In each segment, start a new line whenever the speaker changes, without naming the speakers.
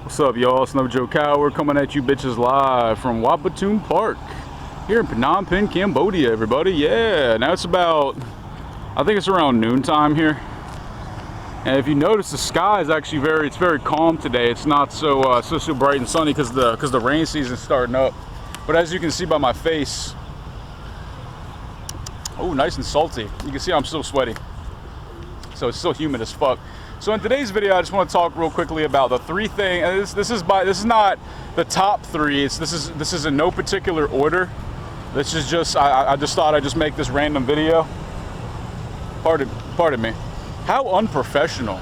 What's up, y'all? It's No Joe Cow. We're coming at you bitches live from Wapatoon Park here in Phnom Penh, Cambodia, everybody. Yeah, now it's about, I think it's around noontime here. And if you notice, the sky is actually very calm today. It's not so bright and sunny because the rain season's starting up. But as you can see by my face, oh, nice and salty. You can see I'm still sweaty. So it's still humid as fuck. So in today's video, I just want to talk real quickly about the three things. This is not the top three. This is in no particular order. This is just I just thought I'd just make this random video. Pardon me. How unprofessional.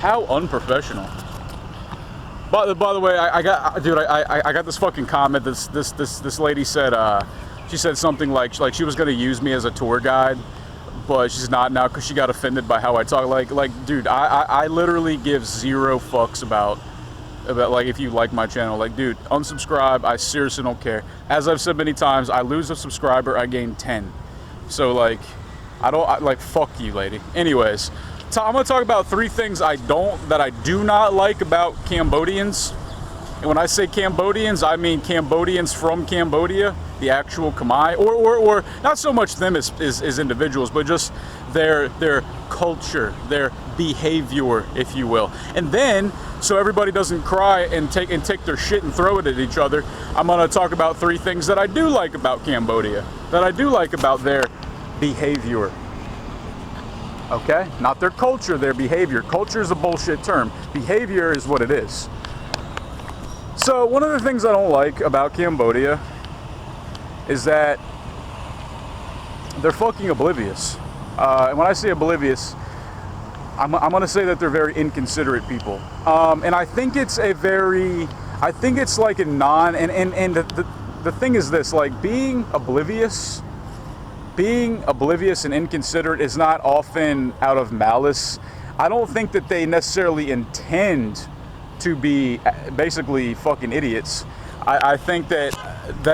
How unprofessional. By the way, I got this fucking comment. This lady said she said something like she was gonna use me as a tour guide, but she's not now because she got offended by how I talk. Like, dude, I literally give zero fucks about like if you like my channel. Like, dude, unsubscribe. I seriously don't care. As I've said many times, I lose a subscriber, I gain 10. So like, fuck you, lady. Anyways, I'm gonna talk about three things I do not like about Cambodians. And when I say Cambodians, I mean Cambodians from Cambodia, the actual Khmer, or not so much them as individuals, but just their culture, their behavior, if you will. And then, so everybody doesn't cry and take their shit and throw it at each other, I'm gonna talk about three things that I do like about Cambodia, that I do like about their behavior. Okay? Not their culture, their behavior. Culture is a bullshit term. Behavior is what it is. So one of the things I don't like about Cambodia is that they're fucking oblivious. And when I say oblivious, I'm gonna say that they're very inconsiderate people. And I think it's like a and the thing is this, like being oblivious and inconsiderate is not often out of malice. I don't think that they necessarily intend to be basically fucking idiots. I think that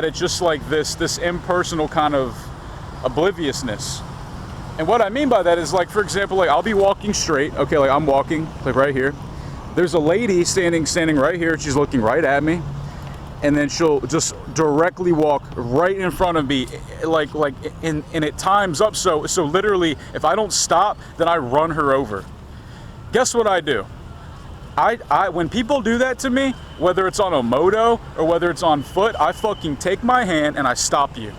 it's just like this impersonal kind of obliviousness. And what I mean by that is, like, for example, like I'll be walking straight, okay, like I'm walking like right here. There's a lady standing right here, she's looking right at me, and then she'll just directly walk right in front of me, and it times up so literally if I don't stop, then I run her over. Guess what I do? When people do that to me, whether it's on a moto or whether it's on foot, I fucking take my hand and I stop you.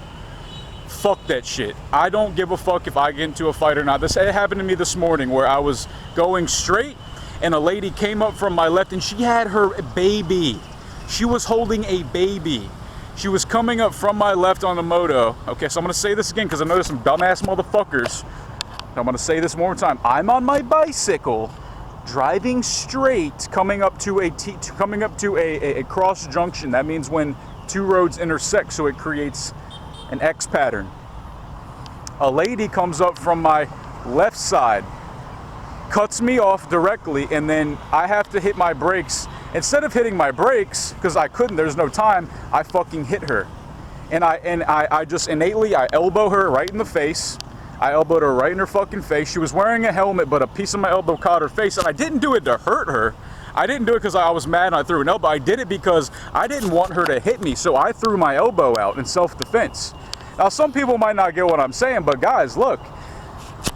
Fuck that shit. I don't give a fuck if I get into a fight or not. It happened to me this morning where I was going straight and a lady came up from my left and she had her baby. She was holding a baby. She was coming up from my left on a moto. Okay, so I'm gonna say this again because I know there's some dumbass motherfuckers. I'm gonna say this one more time. I'm on my bicycle, driving straight, coming up to a cross junction. That means when two roads intersect, so it creates an X pattern. A lady comes up from my left side, cuts me off directly, and then I have to hit my brakes. Instead of hitting my brakes, because I couldn't, there's no time, I fucking hit her. And I just innately, I elbow her right in the face. I elbowed her right in her fucking face. She was wearing a helmet, but a piece of my elbow caught her face. And I didn't do it to hurt her. I didn't do it because I was mad and I threw an elbow. I did it because I didn't want her to hit me. So I threw my elbow out in self-defense. Now, some people might not get what I'm saying, but guys, look,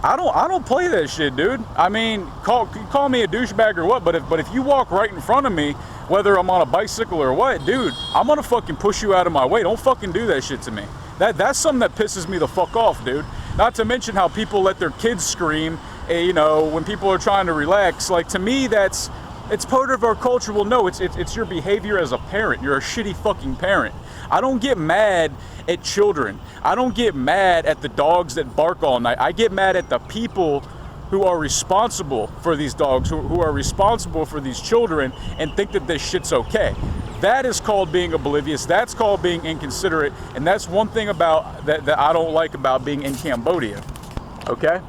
I don't play that shit, dude. I mean, call me a douchebag or what, but if you walk right in front of me, whether I'm on a bicycle or what, dude, I'm gonna fucking push you out of my way. Don't fucking do that shit to me. That's something that pisses me the fuck off, dude. Not to mention how people let their kids scream, when people are trying to relax. Like, to me, it's part of our culture. Well, no, it's your behavior as a parent. You're a shitty fucking parent. I don't get mad at children. I don't get mad at the dogs that bark all night. I get mad at the people who are responsible for these dogs, who are responsible for these children, and think that this shit's okay. That is called being oblivious. That's called being inconsiderate. And that's one thing about that I don't like about being in Cambodia. Okay?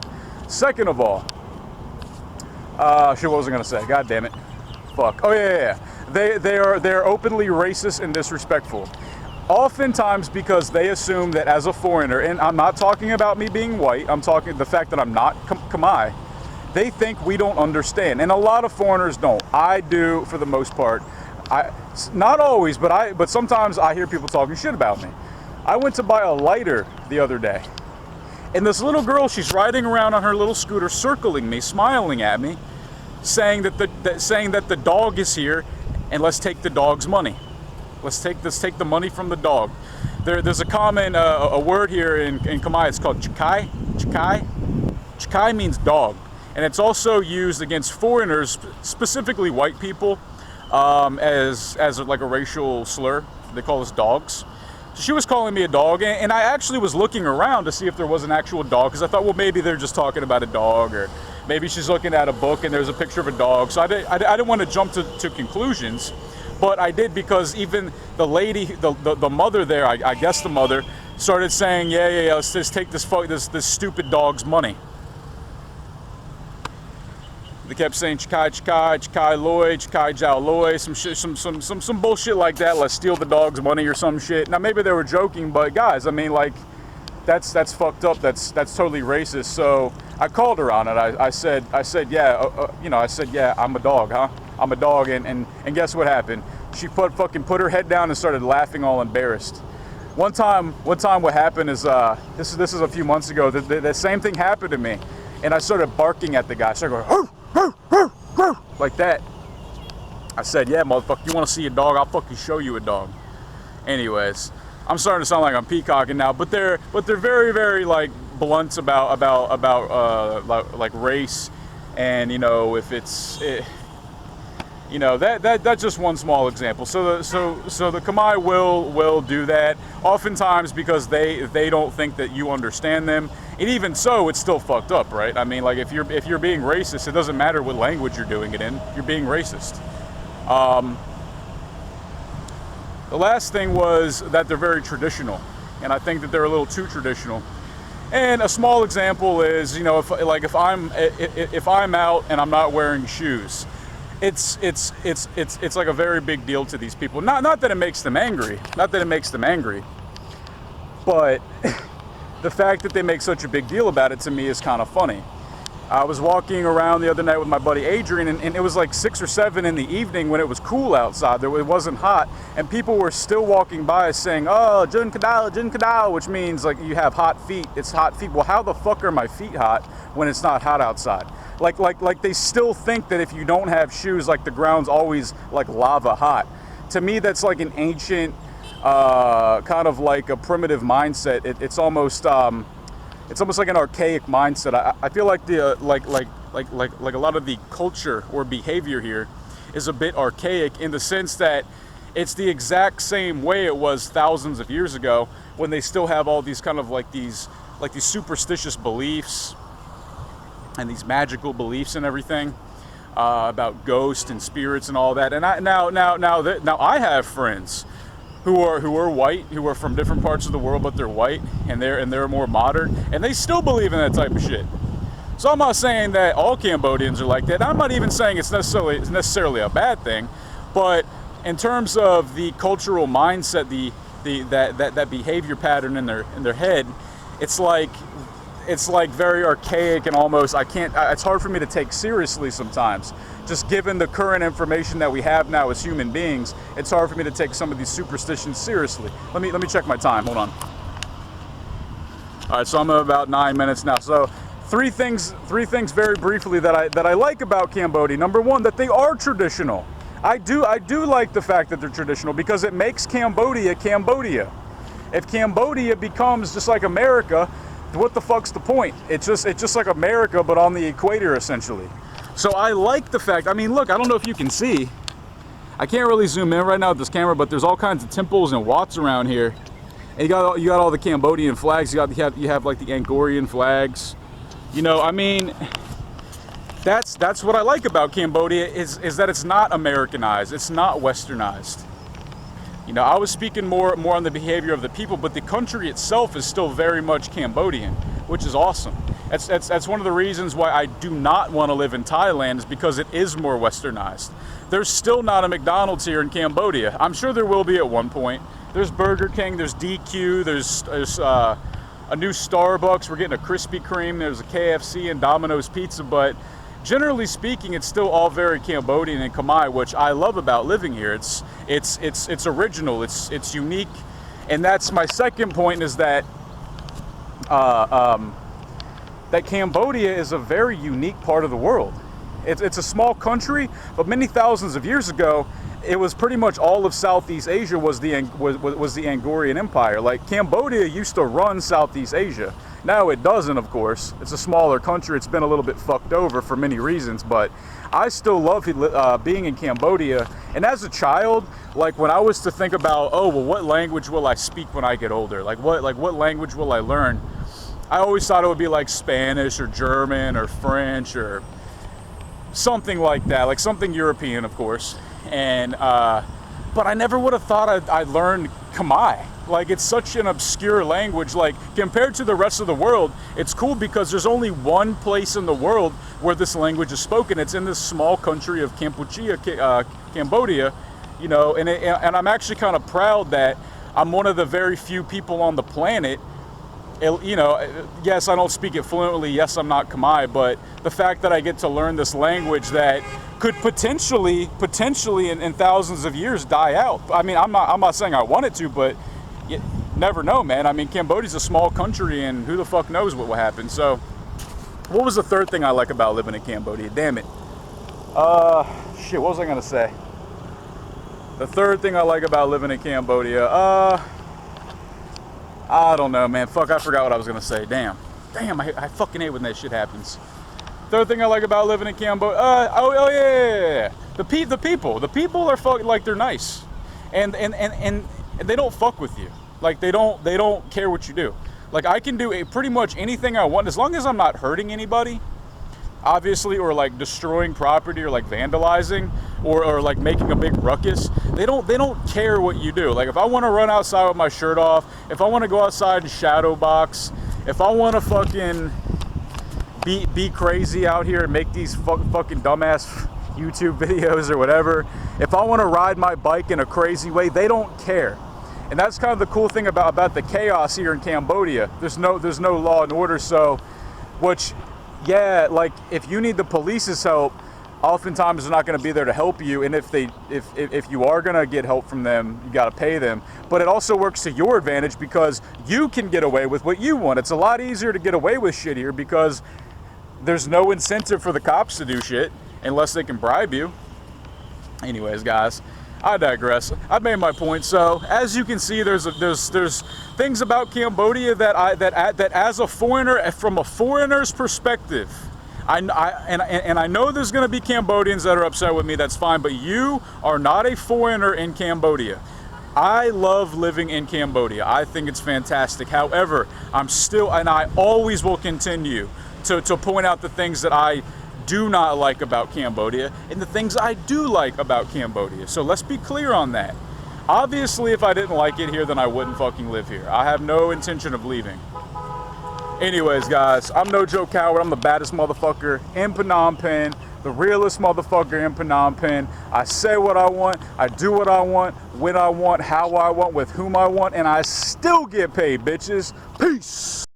Second of all, shit, what was I gonna say? God damn it. Fuck. Oh yeah. They're openly racist and disrespectful. Oftentimes because they assume that as a foreigner, and I'm not talking about me being white, I'm talking the fact that I'm not Khmer, They think we don't understand, and a lot of foreigners don't. I do, for the most part. Not always, but sometimes I hear people talking shit about me. I went to buy a lighter the other day, and this little girl, she's riding around on her little scooter, circling me, smiling at me, saying that the dog is here, and let's take the dog's money. Let's take the money from the dog. There's a common a word here in Khmer. It's called chikai. Chikai means dog, and it's also used against foreigners, specifically white people, as like a racial slur. They call us dogs. So she was calling me a dog, and I actually was looking around to see if there was an actual dog, because I thought, well, maybe they're just talking about a dog, or maybe she's looking at a book and there's a picture of a dog. So I didn't want to jump to conclusions. But I did, because even the lady, the mother there, I guess the mother, started saying, yeah, let's just take this stupid dog's money. They kept saying chikai loy, chikai jiao loy, some shit, some bullshit like that. Let's steal the dog's money or some shit. Now maybe they were joking, but guys, I mean, like, that's fucked up. That's totally racist. So I called her on it. I said, yeah, I'm a dog, huh? I'm a dog, and guess what happened? She put her head down and started laughing, all embarrassed. One time, what happened is this is a few months ago. The same thing happened to me, and I started barking at the guy. I started going, like that. I said, yeah, motherfucker, you want to see a dog? I'll fucking show you a dog. Anyways, I'm starting to sound like I'm peacocking now, but they're very, very, like, blunt about like race, and if that's just one small example. So the Khmer will do that oftentimes because they don't think that you understand them. And even so, it's still fucked up, right? I mean, like, if you're being racist, it doesn't matter what language you're doing it in. You're being racist. The last thing was that they're very traditional, and I think that they're a little too traditional. And a small example is, if I'm out and I'm not wearing shoes, it's like a very big deal to these people. Not that it makes them angry. But the fact that they make such a big deal about it, to me, is kind of funny. I was walking around the other night with my buddy Adrian, and it was like 6 or 7 in the evening when it was cool outside. It wasn't hot, and people were still walking by saying, "Oh, Jun Kadao," which means, like, you have hot feet. It's hot feet. Well, how the fuck are my feet hot when it's not hot outside? Like they still think that if you don't have shoes, like, the ground's always like lava hot. To me, that's like an ancient, kind of like a primitive mindset. It's almost like an archaic mindset. I feel like like a lot of the culture or behavior here is a bit archaic, in the sense that it's the exact same way it was thousands of years ago, when they still have all these kind of like these superstitious beliefs and these magical beliefs and everything, about ghosts and spirits and all that. And now I have friends who are white, who are from different parts of the world, but they're white, and they're more modern, and they still believe in that type of shit. So I'm not saying that all Cambodians are like that. I'm not even saying it's necessarily a bad thing, but in terms of the cultural mindset, that behavior pattern in their head, it's like very archaic, and almost it's hard for me to take seriously sometimes. Just given the current information that we have now as human beings, it's hard for me to take some of these superstitions seriously. Let me check my time. Hold on. All right, so I'm at about 9 minutes now. So three things very briefly that I like about Cambodia. Number one, that they are traditional. I do like the fact that they're traditional, because it makes Cambodia Cambodia. If Cambodia becomes just like America, what the fuck's the point? It's just like America, but on the equator, essentially. So I like the fact, I mean, look, I don't know if you can see. I can't really zoom in right now with this camera, but there's all kinds of temples and wats around here. And you got all the Cambodian flags. You have like the Angkorian flags. I mean, that's what I like about Cambodia, is that it's not Americanized. It's not westernized. I was speaking more on the behavior of the people, but the country itself is still very much Cambodian, which is awesome. That's one of the reasons why I do not want to live in Thailand, is because it is more westernized. There's still not a McDonald's here in Cambodia. I'm sure there will be at one point. There's Burger King, there's DQ, there's a new Starbucks. We're getting a Krispy Kreme. There's a KFC and Domino's Pizza, but generally speaking, it's still all very Cambodian and Khmer, which I love about living here. It's original, it's unique, and that's my second point, is that that Cambodia is a very unique part of the world. It's a small country, but many thousands of years ago, it was pretty much all of Southeast Asia was the Angkorian Empire. Like, Cambodia used to run Southeast Asia. Now it doesn't, of course. It's a smaller country. It's been a little bit fucked over for many reasons, but I still love being in Cambodia. And as a child, like, when I was to think about, oh, well, what language will I speak when I get older? Like what language will I learn? I always thought it would be like Spanish or German or French or something like that, like something European, of course. And but I never would have thought I'd learn Khmer. Like, it's such an obscure language. Like, compared to the rest of the world, it's cool because there's only one place in the world where this language is spoken. It's in this small country of Cambodia, you know. And I'm actually kind of proud that I'm one of the very few people on the planet. You know, yes, I don't speak it fluently. Yes, I'm not Khmer, but the fact that I get to learn this language that could potentially in thousands of years die out. I mean, I'm not saying I want it to, but you never know, man. I mean, Cambodia's a small country, and who the fuck knows what will happen. So, what was the third thing I like about living in Cambodia? Damn it. Shit, what was I gonna say? The third thing I like about living in Cambodia, I don't know, man. Fuck, I forgot what I was gonna say. Damn, I fucking hate when that shit happens. Third thing I like about living in Cambodia, oh yeah. The people are fucking, like, they're nice, and they don't fuck with you. Like, they don't care what you do. Like, I can do pretty much anything I want as long as I'm not hurting anybody, obviously, or like destroying property, or like vandalizing, or like making a big ruckus. They don't care what you do. Like, if I want to run outside with my shirt off, if I want to go outside and shadow box, if I want to fucking be crazy out here and make these fucking dumbass YouTube videos or whatever, if I want to ride my bike in a crazy way, they don't care. And that's kind of the cool thing about the chaos here in Cambodia. There's no law and order. So, which, yeah, like, if you need the police's help, oftentimes they're not going to be there to help you. And if you are going to get help from them, you got to pay them. But it also works to your advantage because you can get away with what you want. It's a lot easier to get away with shit here because there's no incentive for the cops to do shit unless they can bribe you. Anyways, guys, I digress. I've made my point. So, as you can see, there's things about Cambodia that as a foreigner, from a foreigner's perspective, I know there's going to be Cambodians that are upset with me. That's fine, but you are not a foreigner in Cambodia. I love living in Cambodia. I think it's fantastic. However, I always will continue to point out the things that I do not like about Cambodia and the things I do like about Cambodia. So let's be clear on that. Obviously, if I didn't like it here, then I wouldn't fucking live here. I have no intention of leaving. Anyways, guys, I'm no Joe Coward. I'm the baddest motherfucker in Phnom Penh, the realest motherfucker in Phnom Penh. I say what I want, I do what I want, when I want, how I want, with whom I want, and I still get paid, bitches. Peace.